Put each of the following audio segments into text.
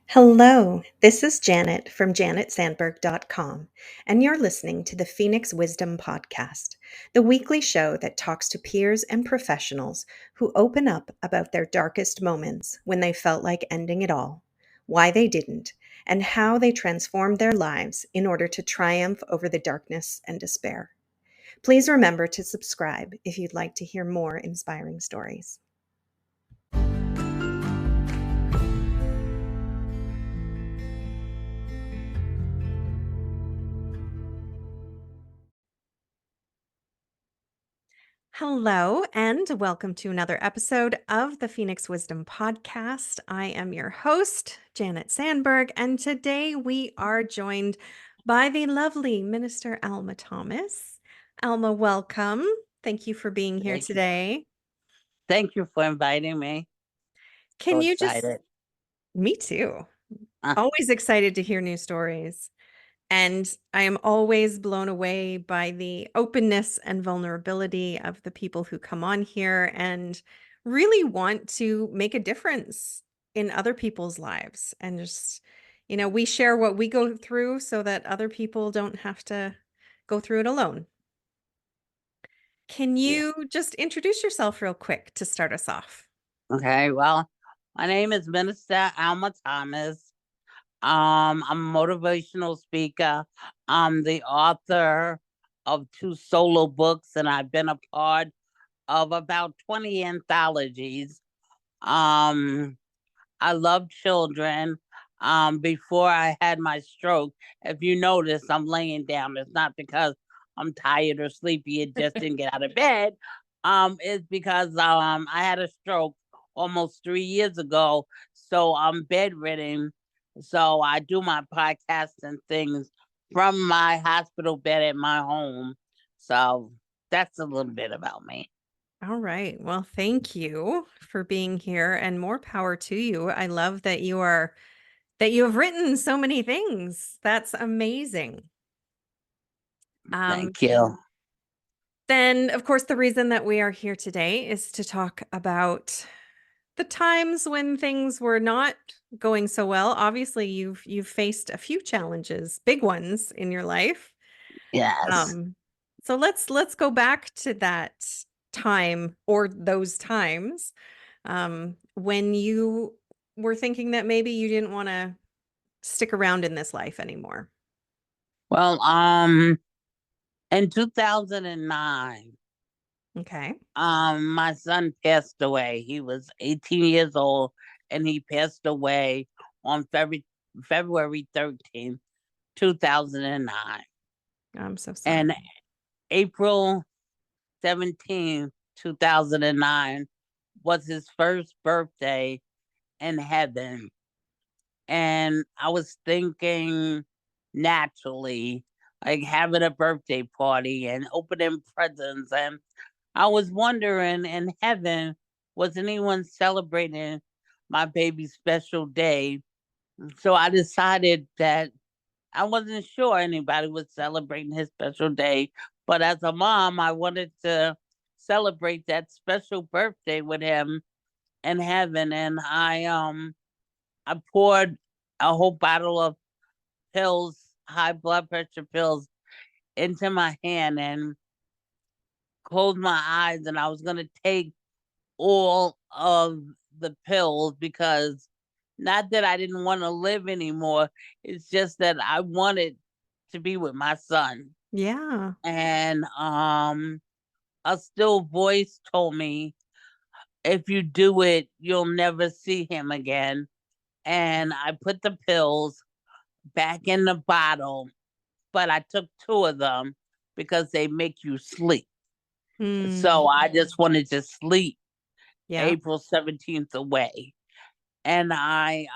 Hello, this is Janet from janetsandberg.com, and you're listening to the Phoenix Wisdom Podcast, the weekly show that talks to peers and professionals who open up about their darkest moments when they felt like ending it all, why they didn't, and how they transformed their lives in order to triumph over the darkness and despair. Please remember to subscribe if you'd like to hear more inspiring stories. Hello, and welcome to another episode of the Phoenix Wisdom Podcast. I am your host, Janet Sandberg, and today we are joined by the lovely Minister Alma Thomas. Alma, welcome. Thank you for being here Thank you. today. Thank you for inviting me. Can So you just, excited. me too. Uh, Always excited to hear new stories. And I am always blown away by the openness and vulnerability of the people who come on here and really want to make a difference in other people's lives. And just, we share what we go through so that other people don't have to go through it alone. Can yeah. you just introduce yourself real quick to start us off? Okay. Well, my name is Minister Alma Thomas. I'm a motivational speaker. I'm the author of 2 solo books, and I've been a part of about 20 anthologies. Um, I love children. Before I had my stroke, if you notice, I'm laying down. It's not because I'm tired or sleepy. It just didn't get out of bed. It's because I had a stroke almost 3 years ago, so I'm bedridden. So I do my podcast and things from my hospital bed at my home. So that's a little bit about me. All right. Well, thank you for being here and more power to you. I love that you have written so many things. That's amazing. Um, Thank you. then, of course, the reason that we are here today is to talk about the times when things were not going so well. Obviously, you've faced a few challenges, big ones in your life. Yes. Um, so let's go back to that time or those times when you were thinking that maybe you didn't want to stick around in this life anymore. Well, in 2009, Okay. my son passed away. He was 18 years old, and he passed away on February 13th, 2009. I'm so sorry. And April 17th, 2009 was his first birthday in heaven. And I was thinking naturally, like having a birthday party and opening presents. And I was wondering in heaven, was anyone celebrating my baby's special day? So I decided that I wasn't sure anybody was celebrating his special day. But as a mom, I wanted to celebrate that special birthday with him in heaven. And I poured a whole bottle of pills, high blood pressure pills, into my hand and closed my eyes, and I was going to take all of the pills because not that I didn't want to live anymore. It's just that I wanted to be with my son. Yeah. And a still voice told me, if you do it, you'll never see him again. And I put the pills back in the bottle, but I took 2 of them because they make you sleep. So I just wanted to sleep Yeah. April 17th away. And I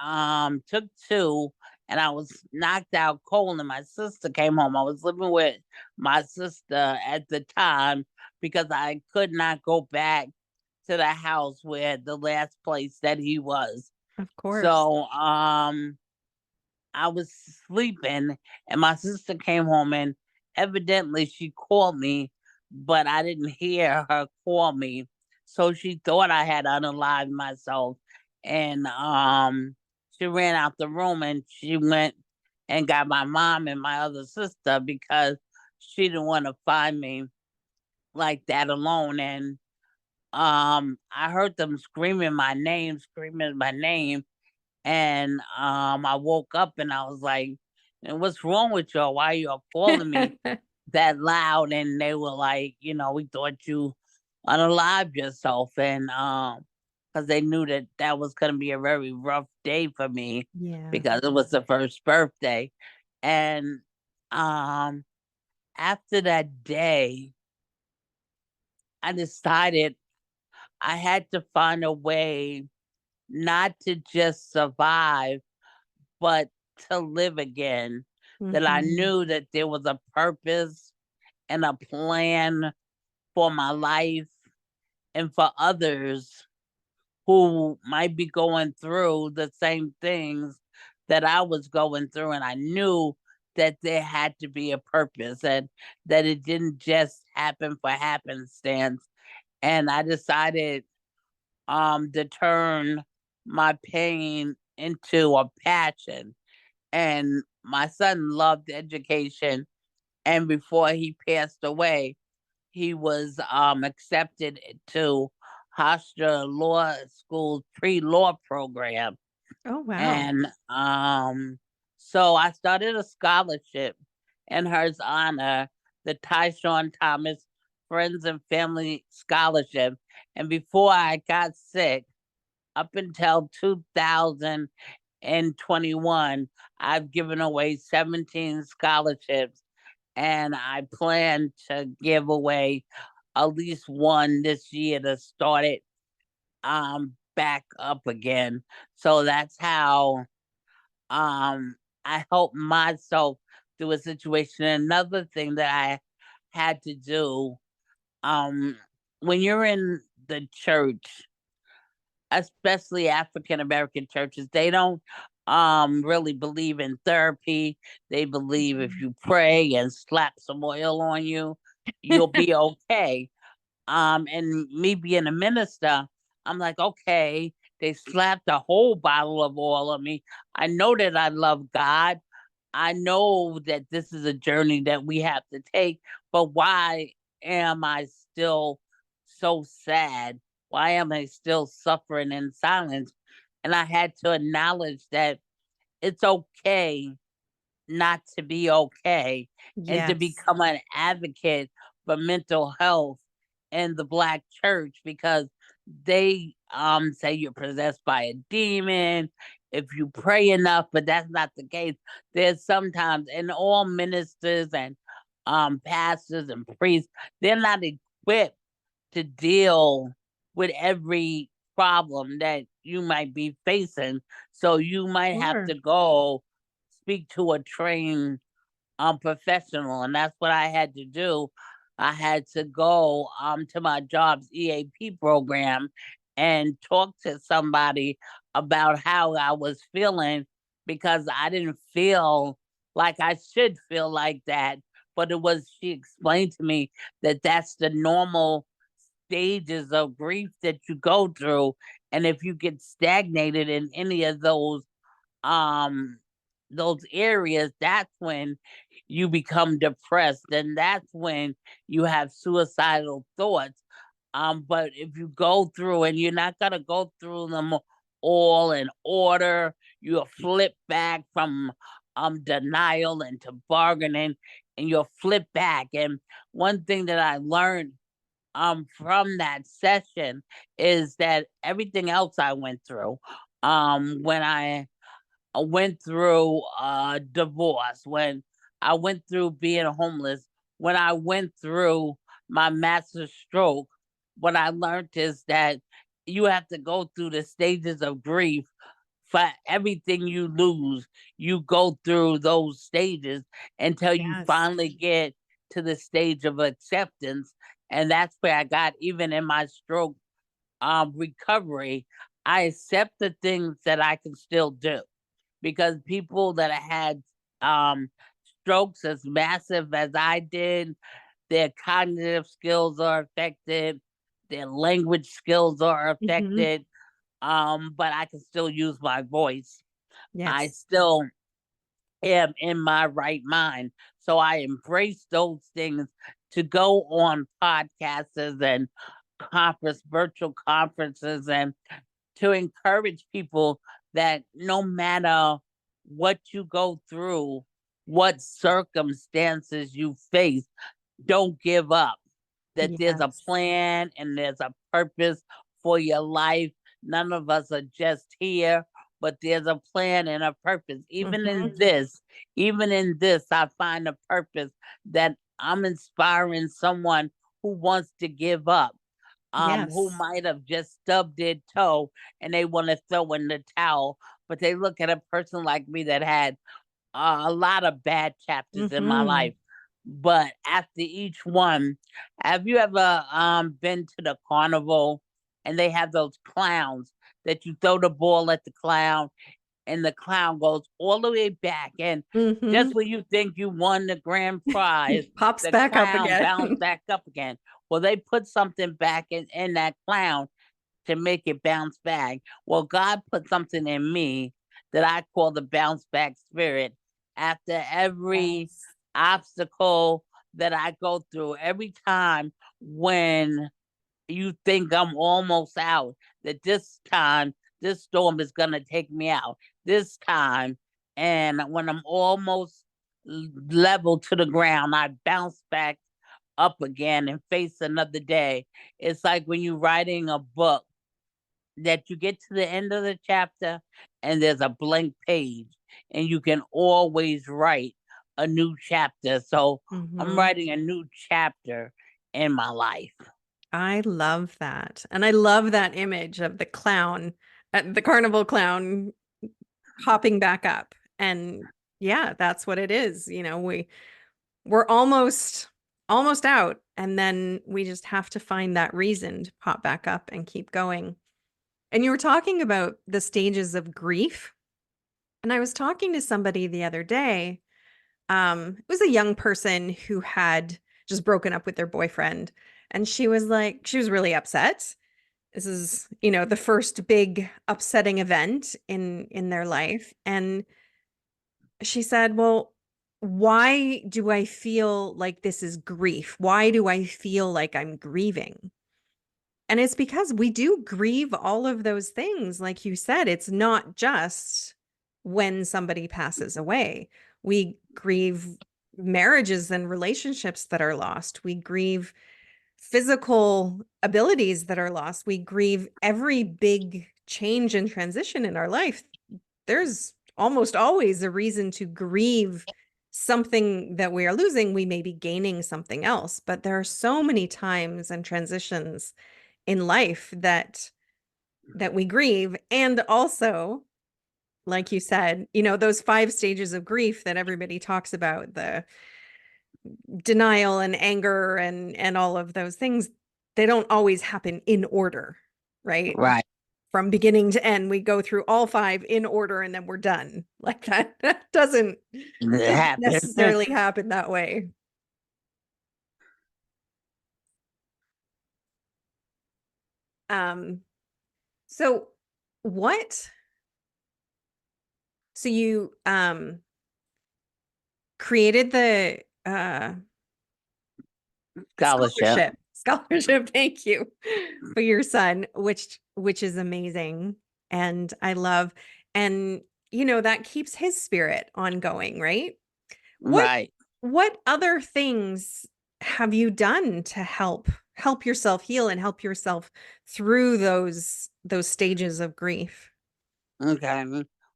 took 2, and I was knocked out cold, and my sister came home. I was living with my sister at the time because I could not go back to the house where the last place that he was. Of course. So I was sleeping, and my sister came home, and evidently she called me, but I didn't hear her call me. So she thought I had unalived myself, and she ran out the room and she went and got my mom and my other sister because she didn't want to find me like that alone. And I heard them screaming my name. And I woke up and I was like, "And what's wrong with y'all? Why you all calling me that loud?" And they were like, "We thought you unalived yourself." And because they knew that that was going to be a very rough day for me Yeah. because it was the first birthday. And um after that day, I decided I had to find a way not to just survive, but to live again. That I Mhm. knew that there was a purpose and a plan for my life and for others who might be going through the same things that I was going through. And I knew that there had to be a purpose and that it didn't just happen for happenstance. And I decided to turn my pain into a passion. And my son loved education. And before he passed away, he was accepted to Hofstra Law School's pre-law program. Oh, wow. And so I started a scholarship in her honor, the Tyshawn Thomas Friends and Family Scholarship. And before I got sick, up until 2021, I've given away 17 scholarships, and I plan to give away at least one this year to start it back up again. So that's how um I help myself through a situation. Another thing that I had to do, um when you're in the church, especially African American churches, they don't really believe in therapy. They believe if Mhm. you pray and slap some oil on you, you'll be okay. And me being a minister, I'm like, okay, they slapped a whole bottle of oil on me. I know that I love God. I know that this is a journey that we have to take, but why am I still so sad? Why am I still suffering in silence? And I had to acknowledge that it's okay not to be okay, and to Yes. become an advocate for mental health in the Black church, because they say you're possessed by a demon if you pray enough, but that's not the case. There's sometimes, and all ministers and pastors and priests, they're not equipped to deal with every problem that you might be facing. So you might have Sure. to go speak to a trained professional, and that's what I had to do. I had to go to my job's EAP program and talk to somebody about how I was feeling, because I didn't feel like I should feel like that. But it was, she explained to me that that's the normal stages of grief that you go through. And if you get stagnated in any of um those areas, that's when you become depressed, and that's when you have suicidal thoughts. But if you go through, and you're not gonna go through them all in order, you'll flip back from denial into bargaining, and you'll flip back. And one thing that I learned from that session is that everything else I went through, when I went through divorce, when I went through being homeless, when I went through my massive stroke, what I learned is that you have to go through the stages of grief for everything you lose. You go through those stages until you Yes. finally get to the stage of acceptance. And that's where I got, even in my stroke recovery. I accept the things that I can still do, because people that had um, strokes as massive as I did, their cognitive skills are affected, their language skills are Mhm. affected, but I can still use my voice. I Yes. still am in my right mind. So I embrace those things to go on podcasts and virtual conferences, and to encourage people that no matter what you go through, what circumstances you face, don't give up. That there's a Yes. plan and there's a purpose for your life. None of us are just here, but there's a plan and a purpose. Mhm. Even in this, I find a purpose that I'm inspiring someone who wants to give up, who Yes. might have just stubbed their toe and they want to throw in the towel, but they look at a person like me that had a lot of bad chapters in my Mhm. life. But after each one, have you ever been to the carnival and they have those clowns that you throw the ball at the clown and the clown goes all the way back, and Mhm. just when you think you won the grand prize, Pops the back up clown again. bounced back up again. Well, they put something back in that clown to make it bounce back. Well, God put something in me that I call the bounce back spirit. After every Yes. obstacle that I go through, every time when you think I'm almost out, that this time, this storm is going to take me out. This time, and when I'm almost level to the ground, I bounce back up again and face another day. It's like when you're writing a book that you get to the end of the chapter and there's a blank page and you can always write a new chapter. So I'm Mhm. writing a new chapter in my life. I love that. And I love that image of the clown, the carnival clown popping back up. And yeah, that's what it is. We're almost out, and then we just have to find that reason to pop back up and keep going. And you were talking about the stages of grief. And I was talking to somebody the other day. It was a young person who had just broken up with their boyfriend. And she was really upset. This is, the first big upsetting event in their life. And she said, "Well, why do I feel like this is grief? Why do I feel like I'm grieving?" And it's because we do grieve all of those things. Like you said, it's not just when somebody passes away. We grieve marriages and relationships that are lost. We grieve physical abilities that are lost. We grieve every big change and transition in our life. There's almost always a reason to grieve something that we are losing. We may be gaining something else, but there are so many times and transitions in life that we grieve. And also, like you said, those 5 stages of grief that everybody talks about, the denial and anger and all of those things, they don't always happen in order, right? Right. From beginning to end, we go through all 5 in order and then we're done. Like that It doesn't happened. necessarily happen that way. Um, so what so you created the Scholarship. scholarship, thank you, for your son, which is amazing. And I love, and that keeps his spirit ongoing, right? What Right. what other things have you done to help yourself heal and help yourself through those stages of grief? Okay.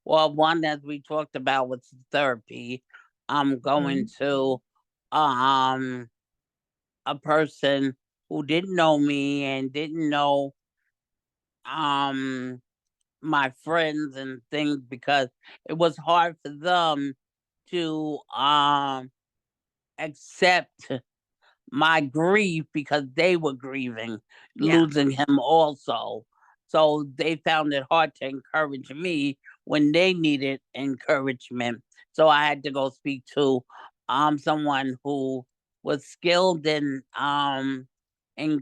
Well, one that we talked about was therapy. I'm going Mhm. to um a person who didn't know me and didn't know um my friends and things, because it was hard for them to accept my grief because they were grieving Yeah. losing him also. So they found it hard to encourage me when they needed encouragement. So I had to go speak to someone who was skilled in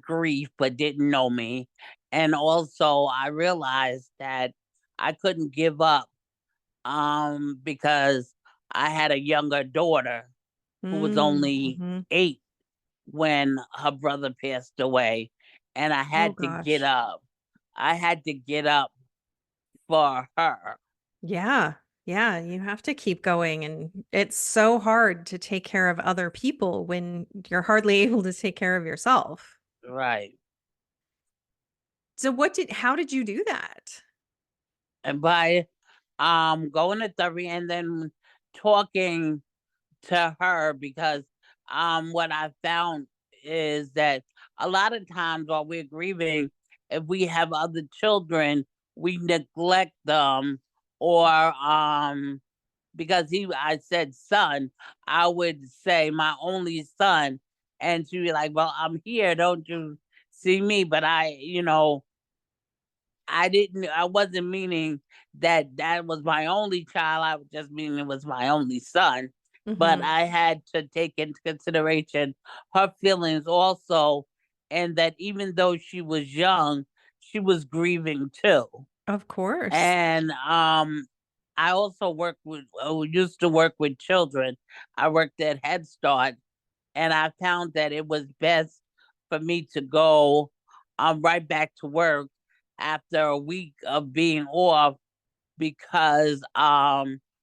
grief but didn't know me. And also I realized that I couldn't give up because I had a younger daughter who was only Mhm. 8 when her brother passed away, and I Oh had to get gosh. up. I had to get up for her. Yeah. Yeah, you have to keep going, and it's so hard to take care of other people when you're hardly able to take care of yourself. Right. So how did you do that? And by going to therapy and then talking to her, because what I found is that a lot of times while we're grieving, if we have other children, we neglect them, or because I said son, I would say my only son, and she'd be like, well, I'm here, don't you see me? But I wasn't meaning that that was my only child. I was just meaning it was my only son. But Mhm. I had to take into consideration her feelings also, and that even though she was young, she was grieving too. Of course. And I also used to work with children. I worked at Head Start, and I found that it was best for me to go right back to work after a week of being off, because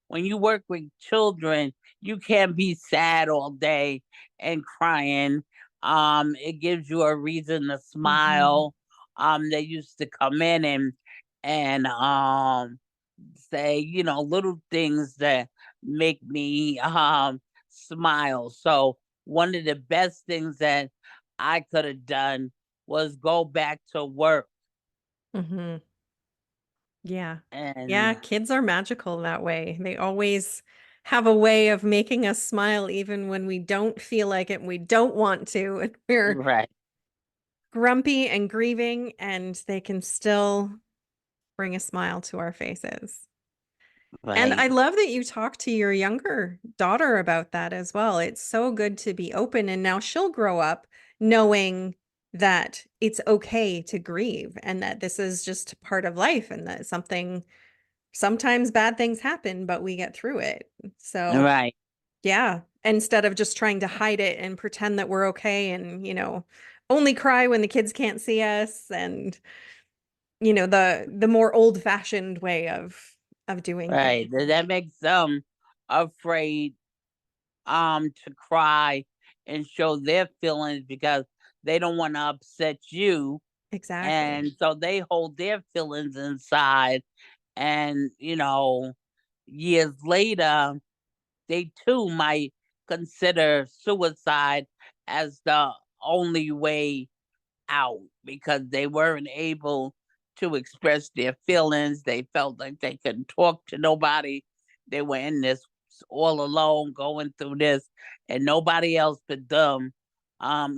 when you work with children, you can't be sad all day and crying. It gives you a reason to Mhm. smile. They used to come in and say, little things that make me smile. So one of the best things that I could have done was go back to work. Mhm. Yeah. Yeah, And kids are magical that way. They always have a way of making us smile even when we don't feel like it and we don't want to, and we're right, grumpy and grieving, and they can still bring a smile to our faces. And I right, love that you talked to your younger daughter about that as well. It's so good to be open, and now she'll grow up knowing that it's okay to grieve and that this is just part of life and that sometimes bad things happen, but we get through it. So, right, yeah, instead of just trying to hide it and pretend that we're okay and, only cry when the kids can't see us and, the more old-fashioned way of doing things. right. That makes them afraid to cry and show their feelings because they don't want to upset you. Exactly. And so they hold their feelings inside. And, years later, they too might consider suicide as the only way out, because they weren't able to express their feelings. They felt like they couldn't talk to nobody. They were in this all alone going through this, and nobody else but them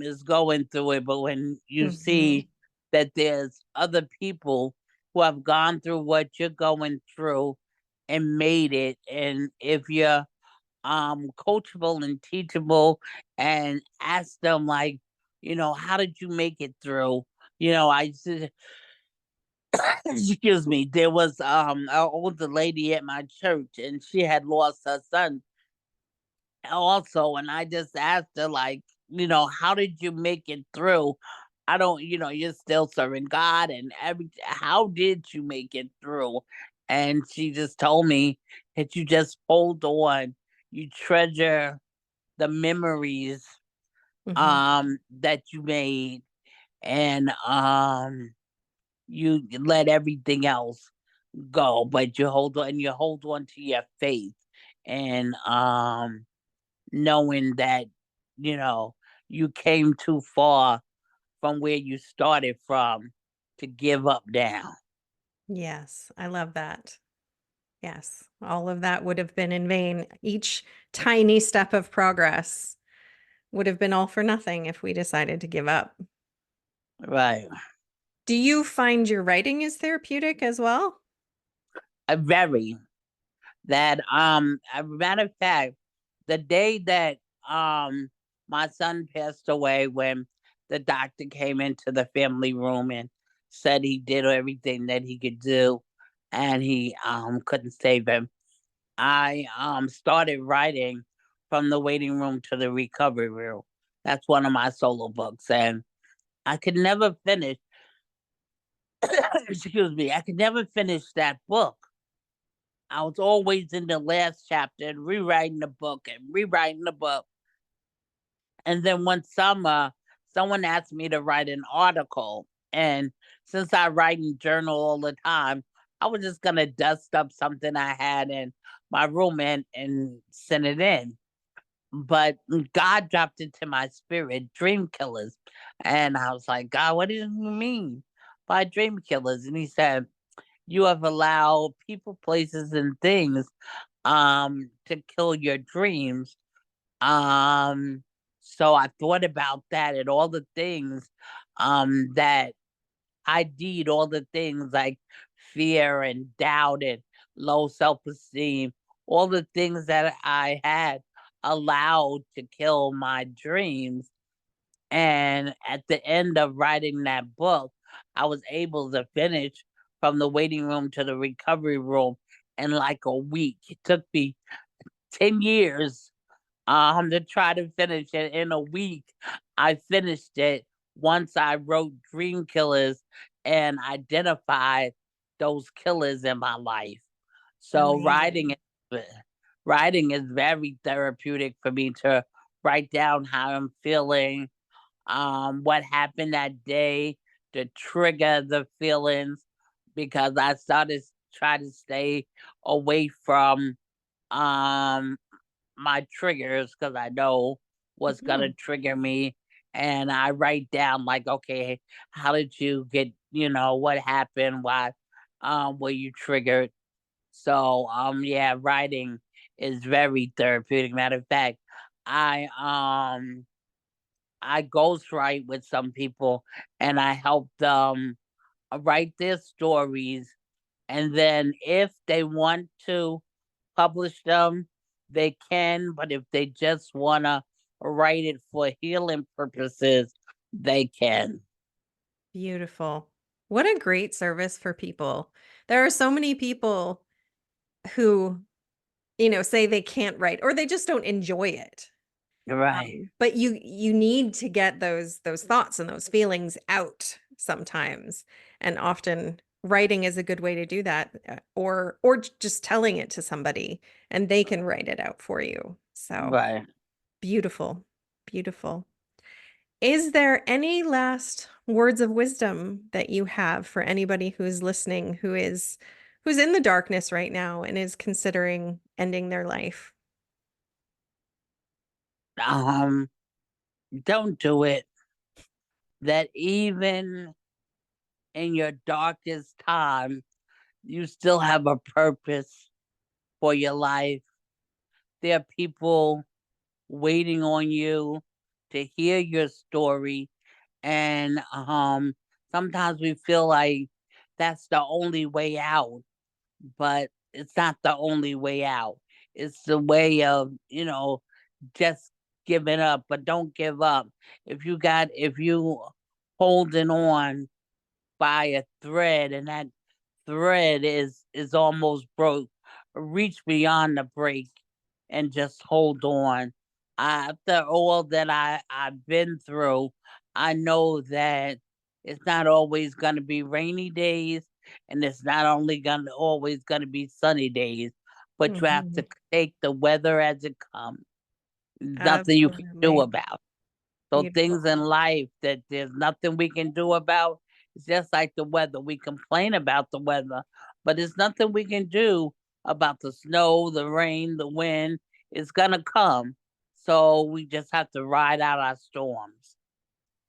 is going through it. But when you Mhm. see that there's other people who have gone through what you're going through and made it, and if you're coachable and teachable and ask them, like, how did you make it through? I said, excuse me, there was an older lady at my church, and she had lost her son also, and I just asked her, like, how did you make it through? I don't, you're still serving God and everything. How did you make it through? And she just told me that you just hold on, you treasure the memories Mhm. that you made, and you let everything else go, but you hold on to your faith, and knowing that you know you came too far from where you started from to give up now. Yes, I love that. Yes, all of that would have been in vain. Each tiny step of progress would have been all for nothing if we decided to give up. Right. Do you find your writing is therapeutic as well? Very. That a matter of fact, the day that my son passed away, when the doctor came into the family room and said he did everything that he could do, and he couldn't save him, I started writing from the waiting room to the recovery room. That's one of my solo books, and I could never finish. Excuse me, I could never finish that book. I was always in the last chapter and rewriting the book and rewriting the book. And then one summer, someone asked me to write an article. And since I write in journal all the time, I was just gonna dust up something I had in my room and send it in. But God dropped into my spirit, dream killers. And I was like, God, what do you mean by dream killers? And he said, you have allowed people, places, and things to kill your dreams. Um, so I thought about that and all the things that I did, all the things like fear and doubt and low self-esteem, all the things that I had allowed to kill my dreams. And at the end of writing that book, I was able to finish from the waiting room to the recovery room in like a week. It took me 10 years to try to finish it in a week. I finished it once I wrote Dream Killers and identified those killers in my life. So Amazing. writing is very therapeutic for me to write down how I'm feeling, what happened that day to trigger the feelings, because I started try to stay away from um my triggers because I know what's gonna Mhm. trigger me. And I write down like, okay, how did you get, what happened? Why were you triggered? So yeah, writing is very therapeutic. Matter of fact, I I ghostwrite with some people and I help them write their stories. And then if they want to publish them, they can. But if they just want to write it for healing purposes, they can. Beautiful. What a great service for people. There are so many people who, say they can't write or they just don't enjoy it. Right. But you need to get those thoughts and those feelings out sometimes, and often writing is a good way to do that, or just telling it to somebody and they can write it out for you. So Right. beautiful, beautiful. Is there any last words of wisdom that you have for anybody who's listening who's in the darkness right now and is considering ending their life? Um, don't do it. That even in your darkest time, you still have a purpose for your life. There are people waiting on you to hear your story. And sometimes we feel like that's the only way out, but it's not the only way out. It's the way of, just giving up, but don't give up. If you holding on by a thread and that thread is almost broke, reach beyond the break and just hold on. After all that I've been through, I know that it's not always going to be rainy days, and it's not only going to always going to be sunny days, but you have to Mhm. take the weather as it comes. Nothing you can do Absolutely. about. So things Beautiful. in life that there's nothing we can do about, it's just like the weather. We complain about the weather, but there's nothing we can do about the snow, the rain, the wind. It's gonna come. So we just have to ride out our storms.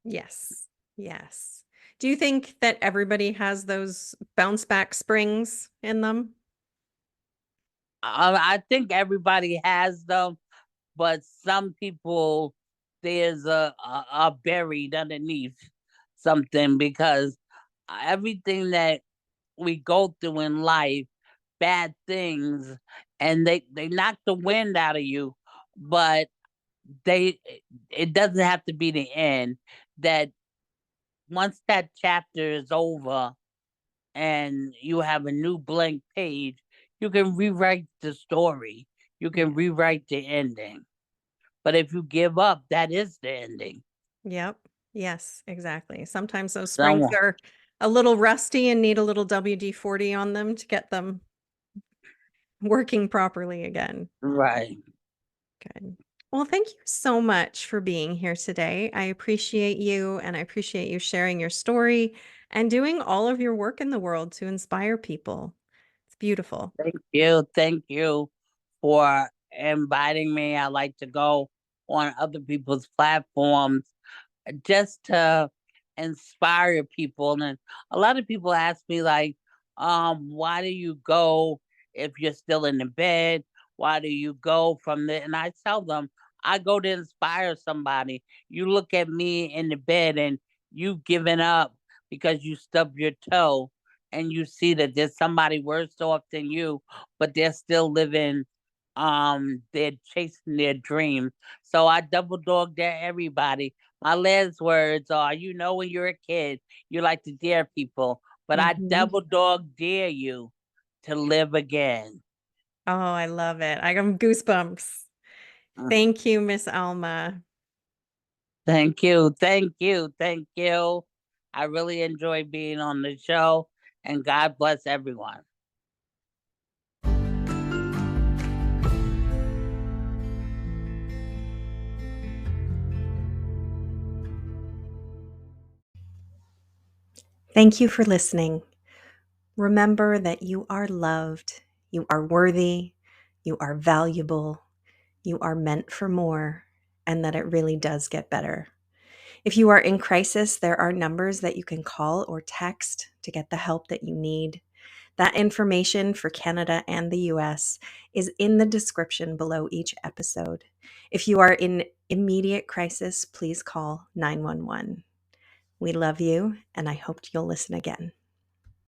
Yes. Yes. Do you think that everybody has those bounce back springs in them? I think everybody has them, but some people there's a buried underneath something because everything that we go through in life, bad things, and they knock the wind out of you, but they it doesn't have to be the end. That once that chapter is over and you have a new blank page, you can rewrite the story. You Yeah. can rewrite the ending. But if you give up, that is the ending. Yep. Yes, exactly. Sometimes those springs Someone, are a little rusty and need a little WD-40 on them to get them working properly again. right. Good. Well, thank you so much for being here today. I appreciate you and I appreciate you sharing your story and doing all of your work in the world to inspire people. It's beautiful. Thank you. Thank you for inviting me. I like to go on other people's platforms just to inspire people. And a lot of people ask me, like, why do you go if you're still in the bed? Why do you go from the, and I tell them, I go to inspire somebody. You look at me in the bed and you've given up because you stubbed your toe, and you see that there's somebody worse off than you, but they're still living, they're chasing their dream. So I double dog dare everybody. My last words are, when you're a kid, you like to dare people, but I Mhm. double dog dare you to live again. Oh, I love it. I got goosebumps. Mm. Thank you, Miss Alma. Thank you. Thank you. Thank you. I really enjoy being on the show, and God bless everyone. Thank you for listening. Remember that you are loved, you are worthy, you are valuable, you are meant for more, and that it really does get better. If you are in crisis, there are numbers that you can call or text to get the help that you need. That information for Canada and the US is in the description below each episode. If you are in immediate crisis, please call 911. We love you, and I hope you'll listen again.